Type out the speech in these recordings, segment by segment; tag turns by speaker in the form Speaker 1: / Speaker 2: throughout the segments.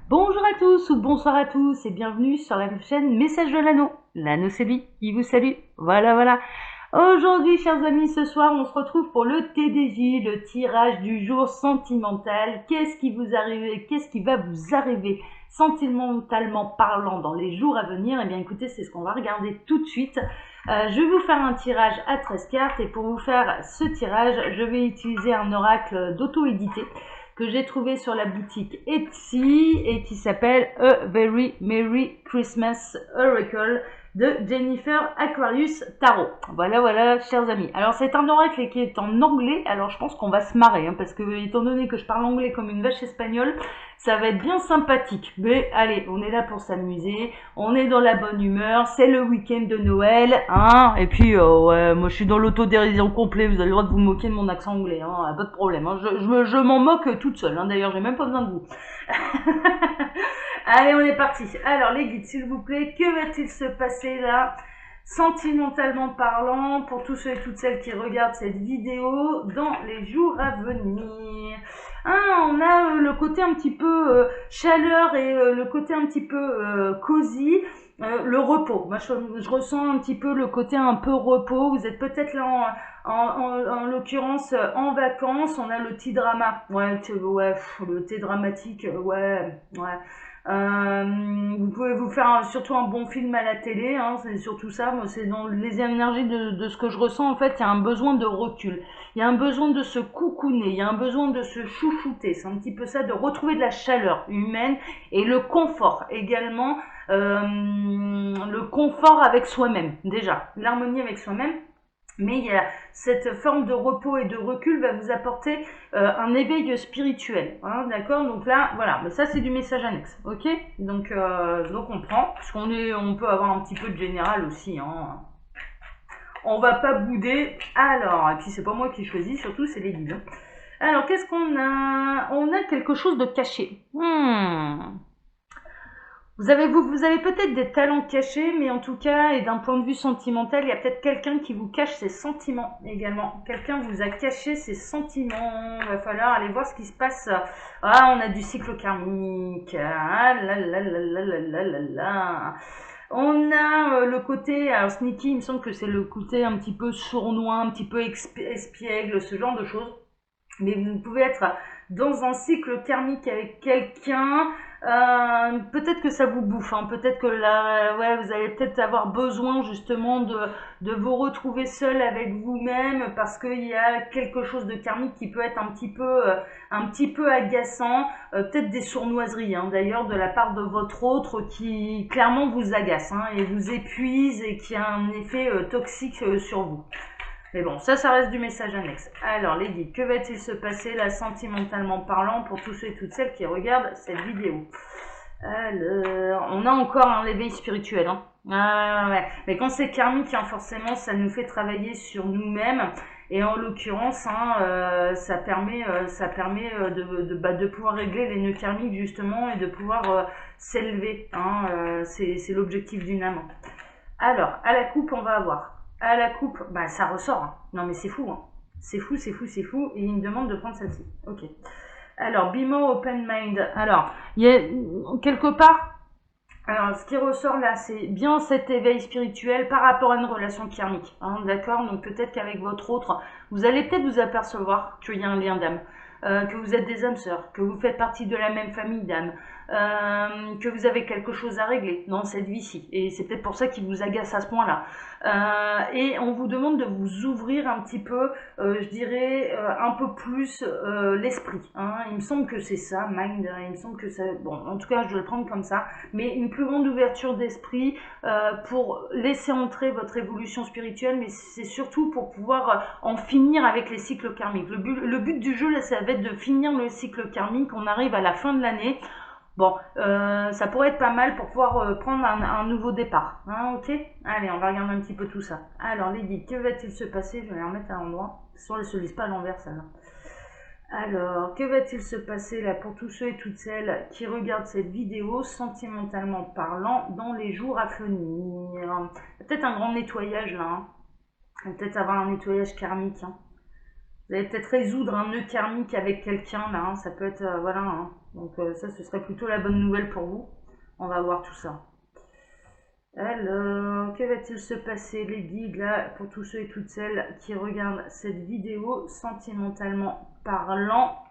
Speaker 1: Bonjour à tous ou bonsoir à tous et bienvenue sur la chaîne Message de l'Anneau. L'Anneau c'est lui qui vous salue. Voilà. Aujourd'hui, chers amis, ce soir, on se retrouve pour le TDJ, le tirage du jour sentimental. Qu'est-ce qui vous arrive, qu'est-ce qui va vous arriver sentimentalement parlant dans les jours à venir? Eh bien, écoutez, c'est ce qu'on va regarder tout de suite. Je vais vous faire un tirage à 13 cartes et pour vous faire ce tirage, je vais utiliser un oracle d'auto-édité que j'ai trouvé sur la boutique Etsy et qui s'appelle A Very Merry Christmas Oracle de Jennifer Aquarius Tarot. Voilà, chers amis. Alors, c'est un oracle qui est en anglais, alors je pense qu'on va se marrer, parce que, étant donné que je parle anglais comme une vache espagnole, ça va être bien sympathique. Mais allez, on est là pour s'amuser, on est dans la bonne humeur, c'est le week-end de Noël, et puis, ouais, moi je suis dans l'autodérision complet, vous avez le droit de vous moquer de mon accent anglais, pas de problème, je m'en moque toute seule, d'ailleurs, j'ai même pas besoin de vous. Allez, on est parti. Alors, les guides, s'il vous plaît, que va-t-il se passer là, sentimentalement parlant, pour tous ceux et toutes celles qui regardent cette vidéo dans les jours à venir? On a le côté un petit peu chaleur et le côté un petit peu cosy. Le repos. Moi, je ressens un petit peu le côté un peu repos. Vous êtes peut-être là en l'occurrence en vacances. On a le thé drama. Ouais, le thé dramatique. Ouais. Vous pouvez vous faire surtout un bon film à la télé, c'est surtout ça. Moi, c'est dans les énergies de ce que je ressens. En fait, il y a un besoin de recul, il y a un besoin de se coucouner, il y a un besoin de se chouchouter. C'est un petit peu ça, de retrouver de la chaleur humaine et le confort également. Le confort avec soi-même, déjà, l'harmonie avec soi-même. Mais il y a cette forme de repos et de recul va vous apporter un éveil spirituel, d'accord? Donc là, voilà, mais ça c'est du message annexe, ok? Donc on prend, parce on peut avoir un petit peu de général aussi, On va pas bouder. Alors, et puis c'est pas moi qui choisis, surtout c'est les guides. Alors, qu'est-ce qu'on a? On a quelque chose de caché. Vous avez peut-être des talents cachés, mais en tout cas, et d'un point de vue sentimental, il y a peut-être quelqu'un qui vous cache ses sentiments également. Quelqu'un vous a caché ses sentiments. Il va falloir aller voir ce qui se passe. On a du cycle karmique. Ah là là là là là là là là. On a le côté, alors sneaky, il me semble que c'est le côté un petit peu sournois, un petit peu espiègle, ce genre de choses. Mais vous pouvez être dans un cycle karmique avec quelqu'un, peut-être que ça vous bouffe, peut-être que là, ouais, vous allez peut-être avoir besoin justement de vous retrouver seul avec vous-même parce qu'il y a quelque chose de karmique qui peut être un petit peu agaçant, peut-être des sournoiseries d'ailleurs de la part de votre autre qui clairement vous agace et vous épuise et qui a un effet toxique sur vous. Mais bon, ça reste du message annexe. Alors, les guides, que va-t-il se passer là, sentimentalement parlant, pour tous ceux et toutes celles qui regardent cette vidéo? Alors, on a encore un éveil spirituel. Ouais. Mais quand c'est karmique, forcément, ça nous fait travailler sur nous-mêmes. Et en l'occurrence, ça permet de pouvoir régler les nœuds karmiques, justement, et de pouvoir s'élever. C'est l'objectif d'une âme. Alors, à la coupe, on va avoir. À la coupe, ça ressort. Non mais c'est fou. C'est fou. Et il me demande de prendre celle-ci. Ok. Alors, be more open mind. Alors, il y a quelque part. Alors, ce qui ressort là, c'est bien cet éveil spirituel par rapport à une relation karmique. D'accord? Donc peut-être qu'avec votre autre, vous allez peut-être vous apercevoir qu'il y a un lien d'âme. Que vous êtes des âmes sœurs, que vous faites partie de la même famille d'âmes, que vous avez quelque chose à régler dans cette vie-ci. Et c'est peut-être pour ça qu'il vous agace à ce point-là. Et on vous demande de vous ouvrir un petit peu, je dirais, un peu plus l'esprit. Il me semble que c'est ça, mind, il me semble que ça... Bon, en tout cas, je dois le prendre comme ça. Mais une plus grande ouverture d'esprit pour laisser entrer votre évolution spirituelle, mais c'est surtout pour pouvoir en finir avec les cycles karmiques. Le but du jeu, là, ça va être de finir le cycle karmique. On arrive à la fin de l'année. Bon, ça pourrait être pas mal pour pouvoir prendre un nouveau départ. Ok? Allez, on va regarder un petit peu tout ça. Alors, les guides, que va-t-il se passer? Je vais les remettre à l'endroit. Soit elles se lisent pas à l'envers, celle-là. Alors, que va-t-il se passer là pour tous ceux et toutes celles qui regardent cette vidéo, sentimentalement parlant, dans les jours à venir? Peut-être un grand nettoyage là. Peut-être avoir un nettoyage karmique. Vous allez peut-être résoudre un nœud karmique avec quelqu'un là. Ça peut être, voilà. Donc ça, ce serait plutôt la bonne nouvelle pour vous. On va voir tout ça. Alors, que va-t-il se passer, les guides, là, pour tous ceux et toutes celles qui regardent cette vidéo, sentimentalement parlant.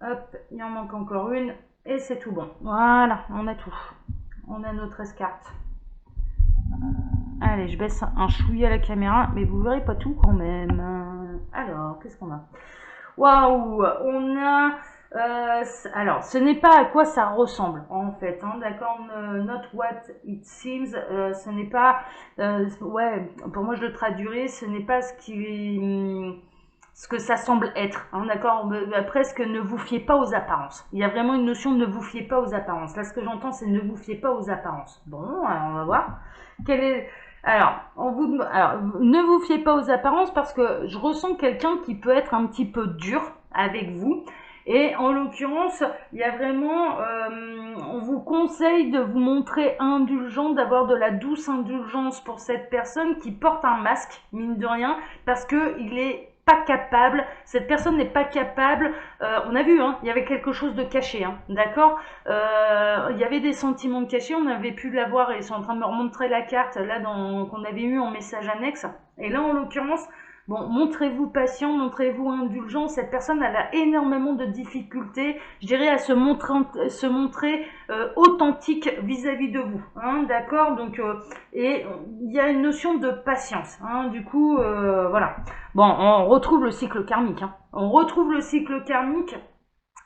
Speaker 1: Hop, il en manque encore une, et c'est tout bon. Voilà, on a tout. On a nos 13 cartes. Allez, je baisse un chouïa à la caméra, mais vous verrez pas tout quand même. Alors, qu'est-ce qu'on a? Waouh, on a... alors, ce n'est pas à quoi ça ressemble, en fait, hein, d'accord, not what it seems, ce n'est pas... ouais, pour moi, je le traduirais, ce n'est pas ce que ça semble être, hein, d'accord, presque ne vous fiez pas aux apparences. Il y a vraiment une notion de ne vous fiez pas aux apparences. Là, ce que j'entends, c'est ne vous fiez pas aux apparences. Bon, alors on va voir. Quel est... Alors, ne vous fiez pas aux apparences parce que je ressens quelqu'un qui peut être un petit peu dur avec vous. Et en l'occurrence, il y a vraiment, on vous conseille de vous montrer indulgent, d'avoir de la douce indulgence pour cette personne qui porte un masque, mine de rien, parce que il est pas capable, cette personne n'est pas capable, on a vu, hein, il y avait quelque chose de caché, hein, d'accord, il y avait des sentiments cachés, on avait pu l'avoir, et ils sont en train de me remontrer la carte, là, qu'on avait eu en message annexe, et là, en l'occurrence, bon, montrez-vous patient, montrez-vous indulgent, cette personne, elle a énormément de difficultés, je dirais, à se montrer authentique vis-à-vis de vous, hein, d'accord, donc, et il y a une notion de patience, hein, du coup, voilà. Bon, on retrouve le cycle karmique, hein. On retrouve le cycle karmique.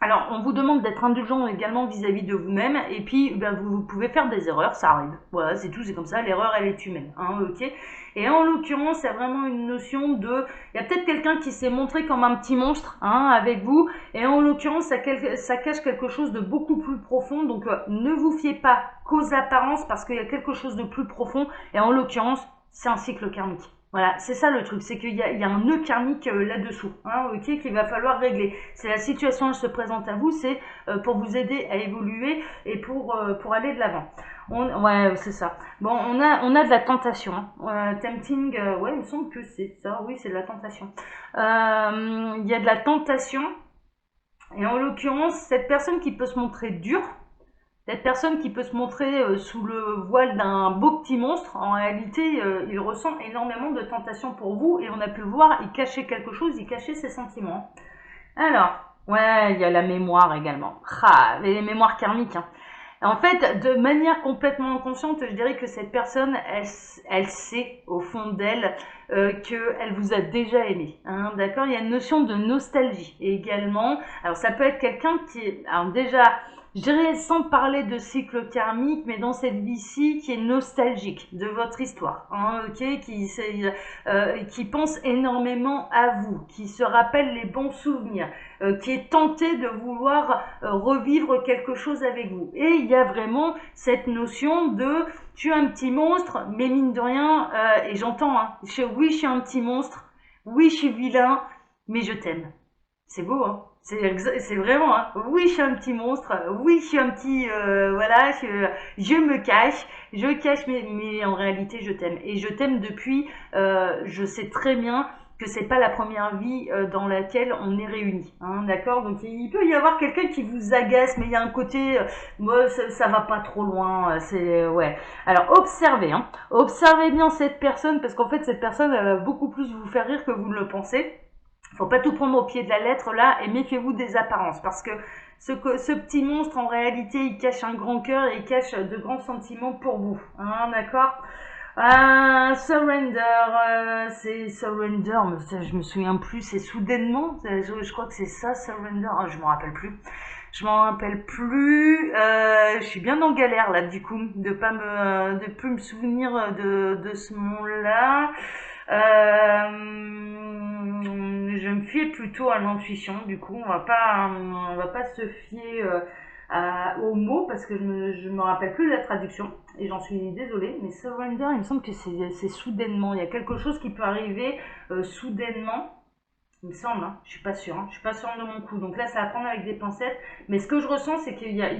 Speaker 1: Alors, on vous demande d'être indulgent également vis-à-vis de vous-même, et puis ben, vous pouvez faire des erreurs, ça arrive. Voilà, c'est tout, c'est comme ça, l'erreur, elle est humaine, hein, ok. Et en l'occurrence, il y a vraiment une notion de... Il y a peut-être quelqu'un qui s'est montré comme un petit monstre, hein, avec vous, et en l'occurrence, ça cache quelque chose de beaucoup plus profond, donc ne vous fiez pas qu'aux apparences, parce qu'il y a quelque chose de plus profond, et en l'occurrence, c'est un cycle karmique. Voilà, c'est ça le truc, c'est qu'il y a un nœud karmique là-dessous, hein, ok, qu'il va falloir régler. C'est la situation, elle se présente à vous, c'est pour vous aider à évoluer et pour aller de l'avant. Ouais, c'est ça. Bon, on a de la tentation. Hein. Tempting, ouais, il me semble que c'est ça, oui, c'est de la tentation. Il y a de la tentation, et en l'occurrence, cette personne qui peut se montrer dure, cette personne qui peut se montrer sous le voile d'un beau petit monstre, en réalité, il ressent énormément de tentation pour vous, et on a pu le voir, il cachait quelque chose, il cachait ses sentiments. Alors, ouais, il y a la mémoire également. Ah, les mémoires karmiques, hein. En fait, de manière complètement inconsciente, je dirais que cette personne, elle sait au fond d'elle qu'elle vous a déjà aimé. Hein, d'accord. Il y a une notion de nostalgie également. Alors, ça peut être quelqu'un qui, alors déjà, je dirais sans parler de cycle karmique, mais dans cette vie-ci qui est nostalgique de votre histoire, hein, ok, qui pense énormément à vous, qui se rappelle les bons souvenirs, qui est tenté de vouloir revivre quelque chose avec vous. Et il y a vraiment cette notion de tu es un petit monstre, mais mine de rien, et j'entends, hein, oui je suis un petit monstre, oui je suis vilain, mais je t'aime. C'est beau, hein. C'est vraiment, hein. Oui, je suis un petit monstre. Oui, je suis un petit, voilà, je me cache. Je cache, mais en réalité, je t'aime. Et je t'aime depuis, je sais très bien que c'est pas la première vie dans laquelle on est réunis, hein, d'accord. Donc il peut y avoir quelqu'un qui vous agace, mais il y a un côté, moi ça va pas trop loin, c'est ouais. Alors observez, hein, observez bien cette personne parce qu'en fait cette personne elle va beaucoup plus vous faire rire que vous ne le pensez. Faut pas tout prendre au pied de la lettre là et méfiez-vous des apparences parce que ce petit monstre en réalité il cache un grand cœur et il cache de grands sentiments pour vous, hein, d'accord. Surrender, c'est surrender, mais je me souviens plus, c'est soudainement, je crois que c'est ça, surrender, je m'en rappelle plus. Je m'en rappelle plus. Je suis bien en galère là du coup de plus me souvenir de ce mot-là. Je me fie plutôt à l'intuition. Du coup, on va pas se fier aux mots parce que je me rappelle plus de la traduction et j'en suis désolée. Mais surrender, il me semble que c'est soudainement. Il y a quelque chose qui peut arriver soudainement. Il me semble, hein. Je suis pas sûre, hein. Je suis pas sûre de mon coup. Donc là, ça va prendre avec des pincettes. Mais ce que je ressens, c'est qu'il y a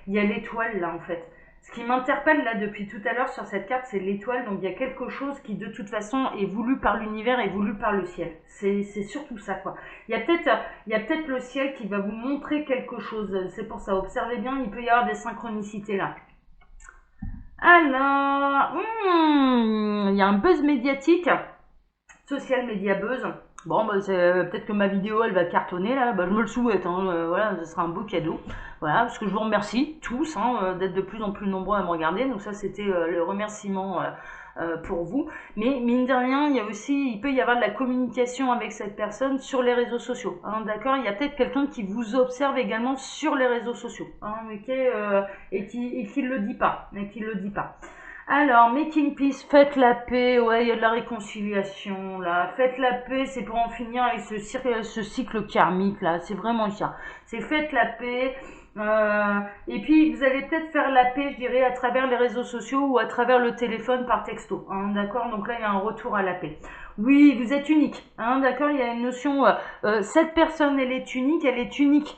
Speaker 1: l'étoile là, en fait. Ce qui m'interpelle là depuis tout à l'heure sur cette carte, c'est l'étoile. Donc il y a quelque chose qui de toute façon est voulu par l'univers et voulu par le ciel. C'est surtout ça quoi. Il y a peut-être le ciel qui va vous montrer quelque chose. C'est pour ça, observez bien, il peut y avoir des synchronicités là. Alors, il y a un buzz médiatique, social media buzz. Bon, bah, peut-être que ma vidéo, elle va cartonner, là. Bah, je me le souhaite, hein. Voilà, ce sera un beau cadeau. Voilà, parce que je vous remercie tous, hein, d'être de plus en plus nombreux à me regarder. Donc ça, c'était le remerciement pour vous. Mais mine de rien, il peut y avoir de la communication avec cette personne sur les réseaux sociaux. Hein, d'accord, il y a peut-être quelqu'un qui vous observe également sur les réseaux sociaux, hein, et qui le dit pas, Alors, making peace, faites la paix, ouais, il y a de la réconciliation, là. Faites la paix, c'est pour en finir avec ce cycle karmique, là. C'est vraiment ça. C'est faites la paix. Et puis, vous allez peut-être faire la paix, je dirais, à travers les réseaux sociaux ou à travers le téléphone par texto. Hein, d'accord? Donc là, il y a un retour à la paix. Oui, vous êtes unique. Hein, d'accord? Il y a une notion, cette personne, elle est unique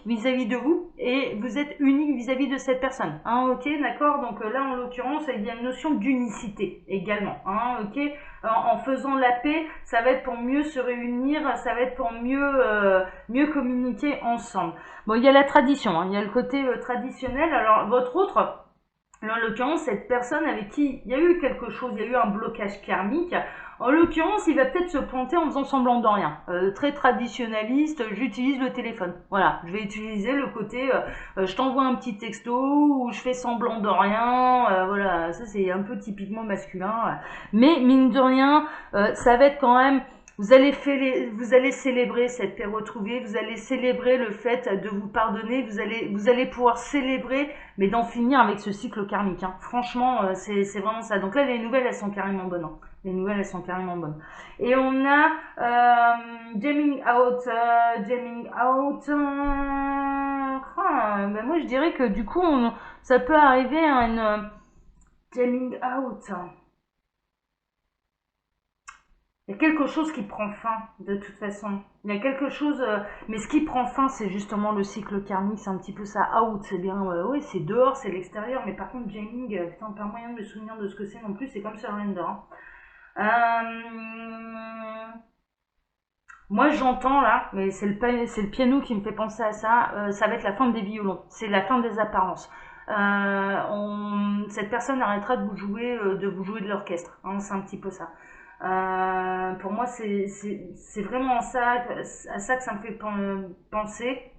Speaker 1: vis-à-vis de vous et vous êtes unique vis-à-vis de cette personne. Hein, ok, d'accord? Donc là, en l'occurrence, il y a une notion d'unicité également. Hein, ok? En faisant la paix, ça va être pour mieux se réunir, ça va être pour mieux communiquer ensemble. Bon, il y a la tradition, hein, il y a le côté traditionnel. Alors, votre autre, en l'occurrence, cette personne avec qui il y a eu quelque chose, il y a eu un blocage karmique. En l'occurrence, il va peut-être se pointer en faisant semblant de rien. Très traditionnaliste, j'utilise le téléphone. Voilà, je vais utiliser le côté, je t'envoie un petit texto ou je fais semblant de rien. Voilà, ça c'est un peu typiquement masculin. Mais mine de rien, ça va être quand même... Vous allez célébrer cette paix retrouvée, vous allez célébrer le fait de vous pardonner, vous allez pouvoir célébrer, mais d'en finir avec ce cycle karmique. Hein. Franchement, c'est vraiment ça. Donc là, les nouvelles, elles sont carrément bonnes. Hein. Les nouvelles, elles sont carrément bonnes. Et on a jamming out. Ben moi, je dirais que du coup, ça peut arriver à une jamming out. Il y a quelque chose qui prend fin, de toute façon. Il y a quelque chose... mais ce qui prend fin, c'est justement le cycle karmique. C'est un petit peu ça. Out, c'est bien... oui, c'est dehors, c'est l'extérieur. Mais par contre, jamming, putain, pas moyen de me souvenir de ce que c'est non plus. C'est comme surrender. Hein. Moi, j'entends là, mais c'est le piano qui me fait penser à ça. Ça va être la fin des violons. C'est la fin des apparences. Cette personne arrêtera de vous jouer de l'orchestre. Hein, c'est un petit peu ça. Pour moi, c'est vraiment à ça que ça me fait penser.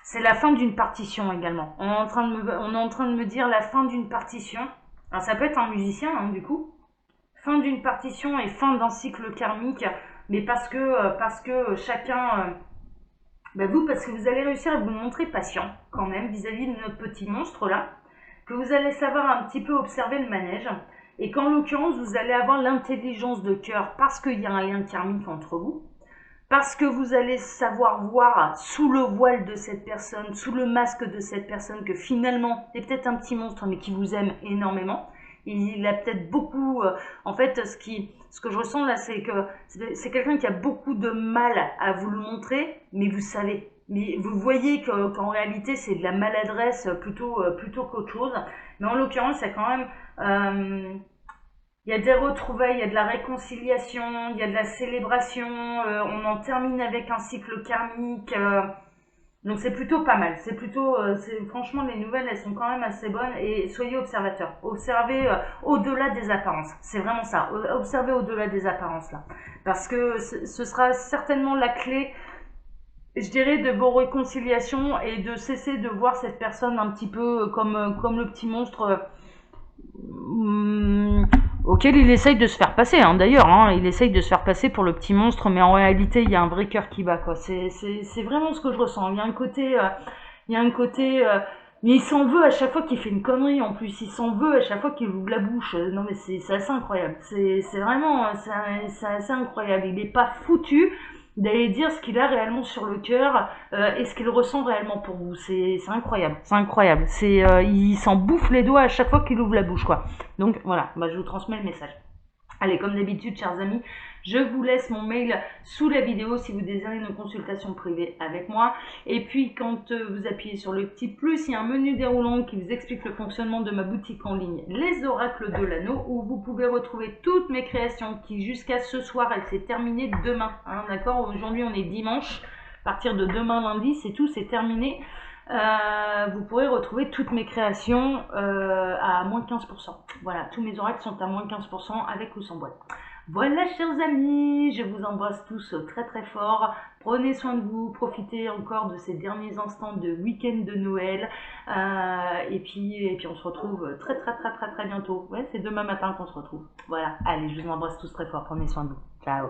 Speaker 1: C'est la fin d'une partition également. On est en train de me dire la fin d'une partition. Alors, ça peut être un musicien, hein, du coup. Fin d'une partition et fin d'un cycle karmique, mais parce que chacun... parce que vous allez réussir à vous montrer patient, quand même, vis-à-vis de notre petit monstre, là. Que vous allez savoir un petit peu observer le manège. Et qu'en l'occurrence, vous allez avoir l'intelligence de cœur parce qu'il y a un lien karmique entre vous, parce que vous allez savoir voir sous le voile de cette personne, sous le masque de cette personne, que finalement, c'est peut-être un petit monstre, mais qui vous aime énormément. Il a peut-être beaucoup... en fait, ce que je ressens là, c'est que c'est quelqu'un qui a beaucoup de mal à vous le montrer, mais vous savez. Mais vous voyez qu'en réalité, c'est de la maladresse plutôt qu'autre chose. Mais en l'occurrence, il y a quand même... il y a des retrouvailles, il y a de la réconciliation, il y a de la célébration, on en termine avec un cycle karmique, donc c'est plutôt pas mal. Franchement, les nouvelles, elles sont quand même assez bonnes et soyez observateurs. Observez au-delà des apparences. C'est vraiment ça. Observez au-delà des apparences là, parce que ce sera certainement la clé, je dirais, de vos réconciliations et de cesser de voir cette personne un petit peu comme le petit monstre. Auquel il essaye de se faire passer, hein, d'ailleurs, hein, il essaye de se faire passer pour le petit monstre, mais en réalité, il y a un vrai cœur qui bat, quoi. C'est vraiment ce que je ressens. Il y a un côté, mais il s'en veut à chaque fois qu'il fait une connerie, en plus. Il s'en veut à chaque fois qu'il ouvre la bouche. Non, mais c'est assez incroyable. C'est vraiment, c'est assez incroyable. Il n'est pas foutu d'aller dire ce qu'il a réellement sur le cœur et ce qu'il ressent réellement pour vous. C'est incroyable, c'est incroyable. Il s'en bouffe les doigts à chaque fois qu'il ouvre la bouche, quoi. Donc voilà, je vous transmets le message. Allez, comme d'habitude, chers amis, je vous laisse mon mail sous la vidéo si vous désirez une consultation privée avec moi. Et puis, quand vous appuyez sur le petit plus, il y a un menu déroulant qui vous explique le fonctionnement de ma boutique en ligne, Les Oracles de l'Anneau, où vous pouvez retrouver toutes mes créations qui, jusqu'à ce soir, elle s'est terminée demain. Hein, d'accord? Aujourd'hui, on est dimanche. À partir de demain, lundi, c'est tout, c'est terminé. Vous pourrez retrouver toutes mes créations à moins 15%. Voilà, tous mes oracles sont à moins 15% avec ou sans boîte. Voilà, chers amis, je vous embrasse tous très très fort. Prenez soin de vous, profitez encore de ces derniers instants de week-end de Noël. Et puis on se retrouve très bientôt. Ouais, c'est demain matin qu'on se retrouve. Voilà, allez, je vous embrasse tous très fort. Prenez soin de vous. Ciao.